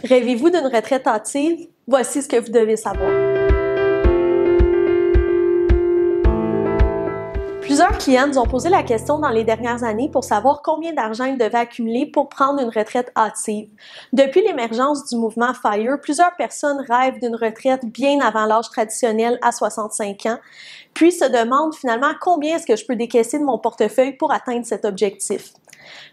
Rêvez-vous d'une retraite hâtive? Voici ce que vous devez savoir. Plusieurs clients nous ont posé la question dans les dernières années pour savoir combien d'argent ils devaient accumuler pour prendre une retraite hâtive. Depuis l'émergence du mouvement FIRE, plusieurs personnes rêvent d'une retraite bien avant l'âge traditionnel à 65 ans, puis se demandent finalement combien est-ce que je peux décaisser de mon portefeuille pour atteindre cet objectif.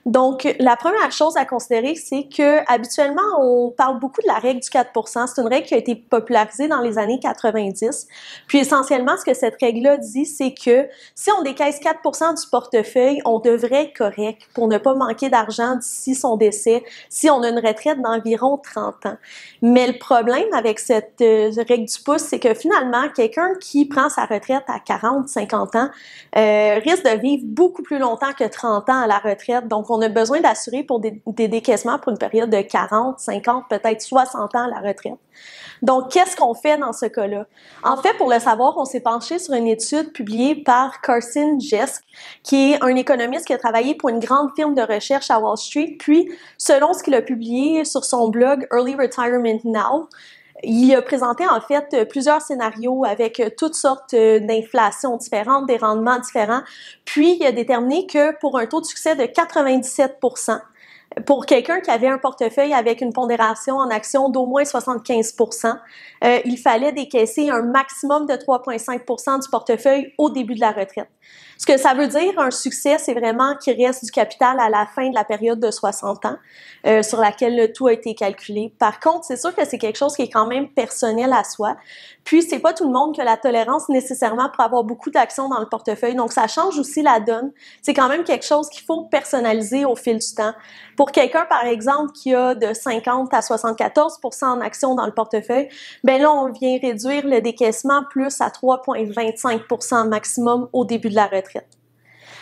Donc, la première chose à considérer, c'est que habituellement, on parle beaucoup de la règle du 4 %. C'est une règle qui a été popularisée dans les années 90. Puis, essentiellement, ce que cette règle-là dit, c'est que si on décaisse 4 % du portefeuille, on devrait être correct pour ne pas manquer d'argent d'ici son décès, si on a une retraite d'environ 30 ans. Mais le problème avec cette règle du pouce, c'est que finalement, quelqu'un qui prend sa retraite à 40, 50 ans risque de vivre beaucoup plus longtemps que 30 ans à la retraite. Donc, on a besoin d'assurer pour des décaissements pour une période de 40, 50, peut-être 60 ans à la retraite. Donc, qu'est-ce qu'on fait dans ce cas-là? En fait, pour le savoir, on s'est penché sur une étude publiée par Carson Jesk, qui est un économiste qui a travaillé pour une grande firme de recherche à Wall Street. Puis, selon ce qu'il a publié sur son blog Early Retirement Now, il a présenté en fait plusieurs scénarios avec toutes sortes d'inflations différentes, des rendements différents. Puis, il a déterminé que pour un taux de succès de 97 %, pour quelqu'un qui avait un portefeuille avec une pondération en actions d'au moins 75 %, il fallait décaisser un maximum de 3,5 % du portefeuille au début de la retraite. Ce que ça veut dire, un succès, c'est vraiment qu'il reste du capital à la fin de la période de 60 ans sur laquelle le tout a été calculé. Par contre, c'est sûr que c'est quelque chose qui est quand même personnel à soi. Puis, c'est pas tout le monde qui a la tolérance nécessairement pour avoir beaucoup d'actions dans le portefeuille. Donc, ça change aussi la donne. C'est quand même quelque chose qu'il faut personnaliser au fil du temps. Pour quelqu'un, par exemple, qui a de 50 à 74 % en actions dans le portefeuille, ben là, on vient réduire le décaissement plus à 3,25 % maximum au début de la retraite.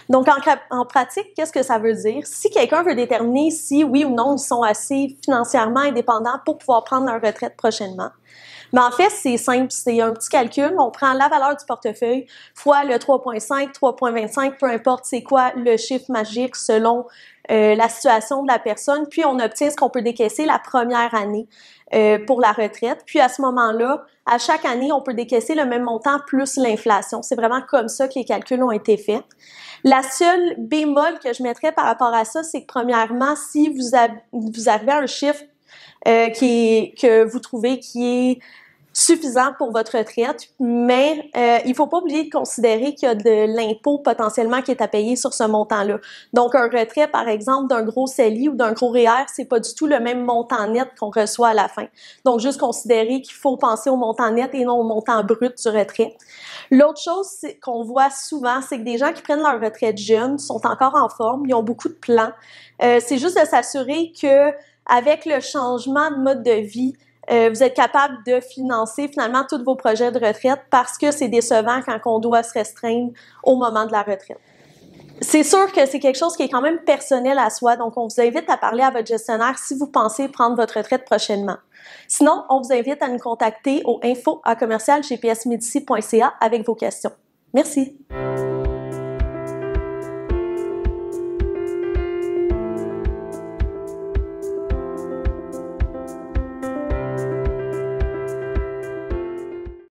Donc, en pratique, qu'est-ce que ça veut dire? Si quelqu'un veut déterminer si, oui ou non, ils sont assez financièrement indépendants pour pouvoir prendre leur retraite prochainement, mais en fait, c'est simple, c'est un petit calcul. On prend la valeur du portefeuille fois le 3,5, 3,25, peu importe c'est quoi le chiffre magique selon la situation de la personne, puis on obtient ce qu'on peut décaisser la première année pour la retraite. Puis à ce moment-là, à chaque année, on peut décaisser le même montant plus l'inflation. C'est vraiment comme ça que les calculs ont été faits. La seule bémol que je mettrais par rapport à ça, c'est que premièrement, si vous avez un chiffre que vous trouvez qui est suffisant pour votre retraite, mais il faut pas oublier de considérer qu'il y a de l'impôt potentiellement qui est à payer sur ce montant-là. Donc, un retrait, par exemple, d'un gros CELI ou d'un gros REER, c'est pas du tout le même montant net qu'on reçoit à la fin. Donc, juste considérer qu'il faut penser au montant net et non au montant brut du retrait. L'autre chose qu'on voit souvent, c'est que des gens qui prennent leur retraite jeunes sont encore en forme, ils ont beaucoup de plans. C'est juste de s'assurer que avec le changement de mode de vie, vous êtes capable de financer finalement tous vos projets de retraite parce que c'est décevant quand on doit se restreindre au moment de la retraite. C'est sûr que c'est quelque chose qui est quand même personnel à soi, donc on vous invite à parler à votre gestionnaire si vous pensez prendre votre retraite prochainement. Sinon, on vous invite à nous contacter au info@gpsmedici.ca avec vos questions. Merci.